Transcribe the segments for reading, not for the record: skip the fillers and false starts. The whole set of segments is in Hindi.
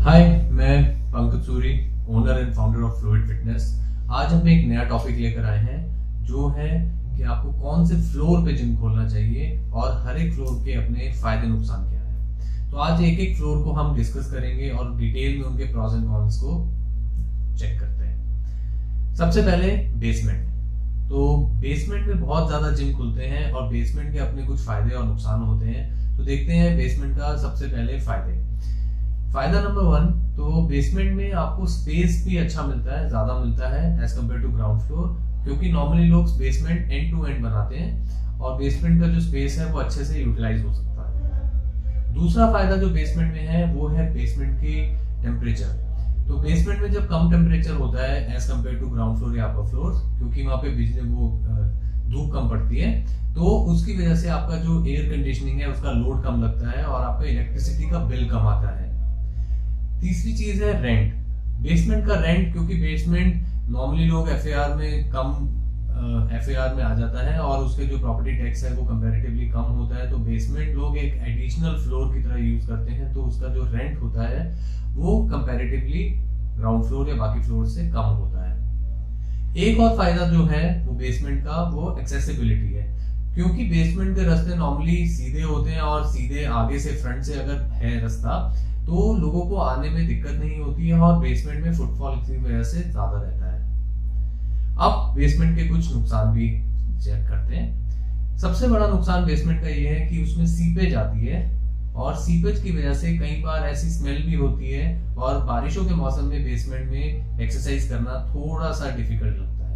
हाय, मैं Pankaj Suri, owner and founder of fluid fitness. आज हम एक नया टॉपिक लेकर आए हैं जो है कि आपको कौन से फ्लोर पे जिम खोलना चाहिए और हर एक फ्लोर के अपने फायदे नुकसान क्या है। तो आज एक एक फ्लोर को हम डिस्कस करेंगे और डिटेल में उनके प्रॉस एंड कॉन्स को चेक करते हैं। सबसे पहले बेसमेंट। तो बेसमेंट में बहुत ज्यादा जिम खुलते हैं और बेसमेंट के अपने कुछ फायदे और नुकसान होते हैं। तो देखते हैं बेसमेंट का सबसे पहले फायदा नंबर 1। तो बेसमेंट में आपको स्पेस भी अच्छा मिलता है, ज्यादा मिलता है as compare to ground floor, क्योंकि नॉर्मली लोग बेसमेंट एंड टू एंड बनाते हैं और बेसमेंट का जो स्पेस है वो अच्छे से यूटिलाइज हो सकता है। दूसरा फायदा जो बेसमेंट में है वो है बेसमेंट की टेम्परेचर। तो बेसमेंट में जब कम टेम्परेचर होता है as compare to ground floor या अपर फ्लोर, क्योंकि वहां पे बिजली धूप कम पड़ती है, तो उसकी वजह से आपका जो एयर कंडीशनिंग है उसका लोड कम लगता है और आपका इलेक्ट्रिसिटी का बिल कम आता है। तीसरी चीज है रेंट। बेसमेंट का रेंट, क्योंकि बेसमेंट नॉर्मली लोग एफएआर में आ जाता है और उसके जो प्रॉपर्टी टैक्स है वो कंपैरेटिवली कम होता है, तो बेसमेंट लोग एक एडिशनल फ्लोर की तरह यूज करते हैं, तो उसका जो रेंट होता है वो कंपैरेटिवली ग्राउंड फ्लोर या बाकी फ्लोर से कम होता है। एक और फायदा जो है वो बेसमेंट का वो एक्सेसिबिलिटी है, क्योंकि बेसमेंट के रास्ते नॉर्मली सीधे होते हैं और सीधे आगे से फ्रंट से अगर है रास्ता तो लोगों को आने में दिक्कत नहीं होती है और बेसमेंट में फुटफॉल की वजह से ज्यादा रहता है। अब बेसमेंट के कुछ नुकसान भी चेक करते हैं। सबसे बड़ा नुकसान बेसमेंट का ये है कि उसमें सीपेज आती है और सीपेज की वजह से कई बार ऐसी स्मेल भी होती है और बारिशों के मौसम में बेसमेंट में एक्सरसाइज करना थोड़ा सा डिफिकल्ट लगता है।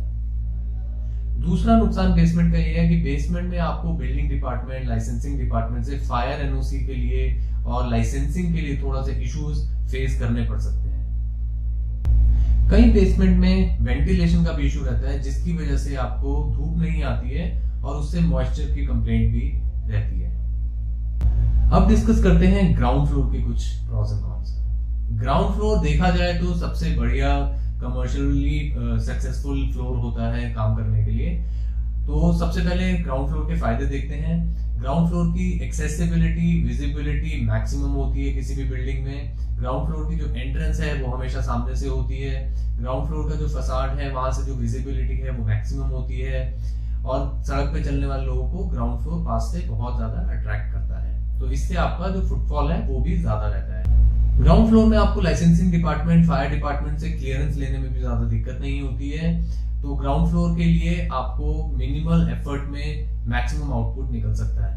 दूसरा नुकसान बेसमेंट का ये है कि बेसमेंट में आपको बिल्डिंग डिपार्टमेंट, लाइसेंसिंग डिपार्टमेंट से फायर एनओसी के लिए और लाइसेंसिंग के लिए थोड़ा सा इश्यूज फेस करने पड़ सकते हैं। कई बेसमेंट में वेंटिलेशन का भी इशू रहता है, जिसकी वजह से आपको धूप नहीं आती है और उससे मॉइस्चर की कंप्लेंट भी रहती है। अब डिस्कस करते हैं ग्राउंड फ्लोर के कुछ pros and cons. Ground floor देखा जाए तो सबसे बढ़िया कमर्शियली सक्सेसफुल फ्लोर होता है काम करने के लिए। तो सबसे पहले ग्राउंड फ्लोर के फायदे देखते हैं। ग्राउंड फ्लोर की एक्सेसिबिलिटी, विजिबिलिटी मैक्सिमम होती है किसी भी बिल्डिंग में। ग्राउंड फ्लोर की जो एंट्रेंस है वो हमेशा सामने से होती है। ग्राउंड फ्लोर का जो फसाड है वहां से जो विजिबिलिटी है वो मैक्सिमम होती है और सड़क पे चलने वाले लोगों को ग्राउंड फ्लोर पास से बहुत ज्यादा अट्रैक्ट करता है, तो इससे आपका जो फुटफॉल है वो भी ज्यादा रहता है। ग्राउंड फ्लोर में आपको लाइसेंसिंग डिपार्टमेंट, फायर डिपार्टमेंट से क्लियरेंस लेने में भी ज्यादा दिक्कत नहीं होती है। तो ग्राउंड फ्लोर के लिए आपको मिनिमल एफर्ट में मैक्सिमम आउटपुट निकल सकता है।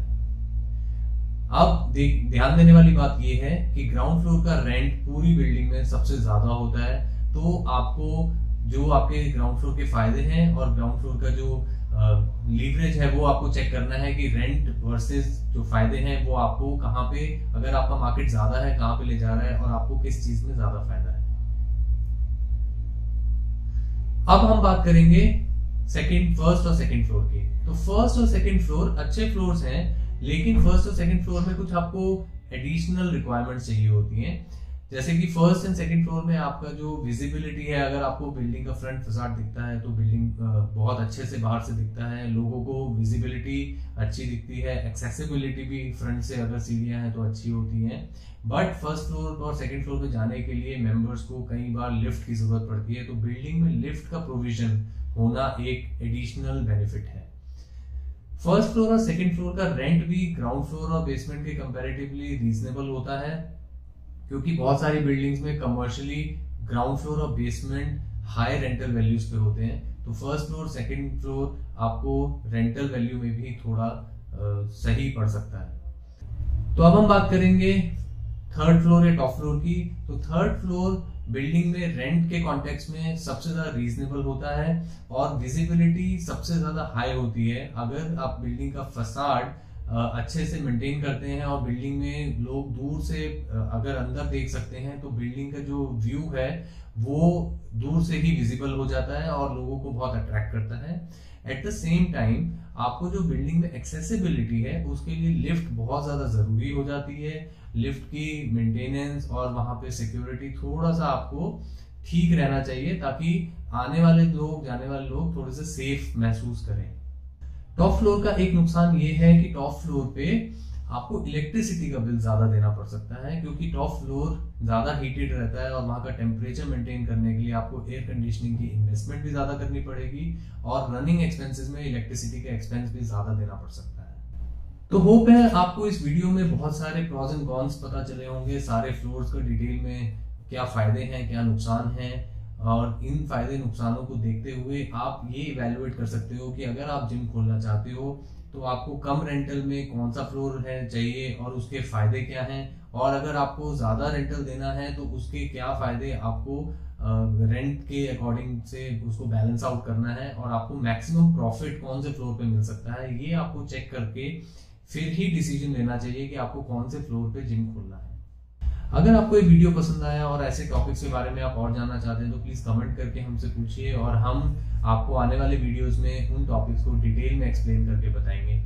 अब ध्यान देने वाली बात यह है कि ग्राउंड फ्लोर का रेंट पूरी बिल्डिंग में सबसे ज्यादा होता है, तो आपको जो आपके ग्राउंड फ्लोर के फायदे हैं और ग्राउंड फ्लोर का जो लीवरेज है वो आपको चेक करना है कि रेंट वर्सेस जो फायदे हैं वो आपको कहाँ पे, अगर आपका मार्केट ज्यादा है, कहाँ पे ले जा रहा है और आपको किस चीज में ज्यादा फायदा है। अब हम बात करेंगे फर्स्ट और सेकंड फ्लोर की। तो फर्स्ट और सेकंड फ्लोर अच्छे फ्लोर्स हैं, लेकिन फर्स्ट और सेकंड फ्लोर में कुछ आपको एडिशनल रिक्वायरमेंट्स चाहिए होती हैं। जैसे कि फर्स्ट एंड सेकंड फ्लोर में आपका जो विजिबिलिटी है, अगर आपको बिल्डिंग का फ्रंट फसाड दिखता है तो बिल्डिंग बहुत अच्छे से बाहर से दिखता है, लोगों को विजिबिलिटी अच्छी दिखती है, एक्सेसिबिलिटी भी फ्रंट से अगर सीढ़ियां हैं तो अच्छी होती हैं। बट फर्स्ट फ्लोर और सेकंड फ्लोर पे जाने के लिए मेंबर्स को कई बार लिफ्ट की जरूरत पड़ती है, तो बिल्डिंग में लिफ्ट का प्रोविजन होना एक एडिशनल बेनिफिट है। फर्स्ट फ्लोर और सेकंड फ्लोर का रेंट भी ग्राउंड फ्लोर और बेसमेंट के कंपैरेटिवली रीजनेबल होता है, क्योंकि बहुत सारी बिल्डिंग्स में कमर्शियली ग्राउंड फ्लोर और बेसमेंट हाई रेंटल वैल्यूज पे होते हैं, तो फर्स्ट फ्लोर सेकंड फ्लोर आपको रेंटल वैल्यू में भी थोड़ा सही पड़ सकता है। तो अब हम बात करेंगे थर्ड फ्लोर या टॉप फ्लोर की। तो थर्ड फ्लोर बिल्डिंग में रेंट के कॉन्टेक्स्ट में सबसे ज्यादा रीजनेबल होता है और विजिबिलिटी सबसे ज्यादा हाई होती है। अगर आप बिल्डिंग का फसाड अच्छे से मेंटेन करते हैं और बिल्डिंग में लोग दूर से अगर अंदर देख सकते हैं तो बिल्डिंग का जो व्यू है वो दूर से ही विजिबल हो जाता है और लोगों को बहुत अट्रैक्ट करता है। एट द सेम टाइम आपको जो बिल्डिंग में एक्सेसिबिलिटी है उसके लिए लिफ्ट बहुत ज्यादा जरूरी हो जाती है। लिफ्ट की मेंटेनेंस और वहां पे सिक्योरिटी थोड़ा सा आपको ठीक रहना चाहिए, ताकि आने वाले लोग, जाने वाले लोग थोड़े से सेफ महसूस करें। टॉप फ्लोर का एक नुकसान ये है कि टॉप फ्लोर पे आपको इलेक्ट्रिसिटी का बिल ज्यादा देना पड़ सकता है, क्योंकि टॉप फ्लोर ज्यादा हीटेड रहता है और वहां का टेम्परेचर मेंटेन करने के लिए आपको एयर कंडीशनिंग की इन्वेस्टमेंट भी ज्यादा करनी पड़ेगी और रनिंग एक्सपेंसेस में इलेक्ट्रिसिटी का एक्सपेंस भी ज्यादा देना पड़ सकता है। तो होप है आपको इस वीडियो में बहुत सारे प्रॉस एंड कॉन्स पता चले होंगे, सारे फ्लोर्स का डिटेल में क्या फायदे हैं क्या नुकसान हैं, और इन फायदे नुकसानों को देखते हुए आप ये इवेल्युएट कर सकते हो कि अगर आप जिम खोलना चाहते हो तो आपको कम रेंटल में कौन सा फ्लोर है चाहिए और उसके फायदे क्या हैं, और अगर आपको ज्यादा रेंटल देना है तो उसके क्या फायदे, आपको रेंट के अकॉर्डिंग से उसको बैलेंस आउट करना है और आपको मैक्सिमम प्रॉफिट कौन से फ्लोर पे मिल सकता है, ये आपको चेक करके फिर ही डिसीजन लेना चाहिए कि आपको कौन से फ्लोर पे जिम खोलना है। अगर आपको ये वीडियो पसंद आया और ऐसे टॉपिक्स के बारे में आप और जानना चाहते हैं तो प्लीज कमेंट करके हमसे पूछिए और हम आपको आने वाले वीडियोस में उन टॉपिक्स को डिटेल में एक्सप्लेन करके बताएंगे।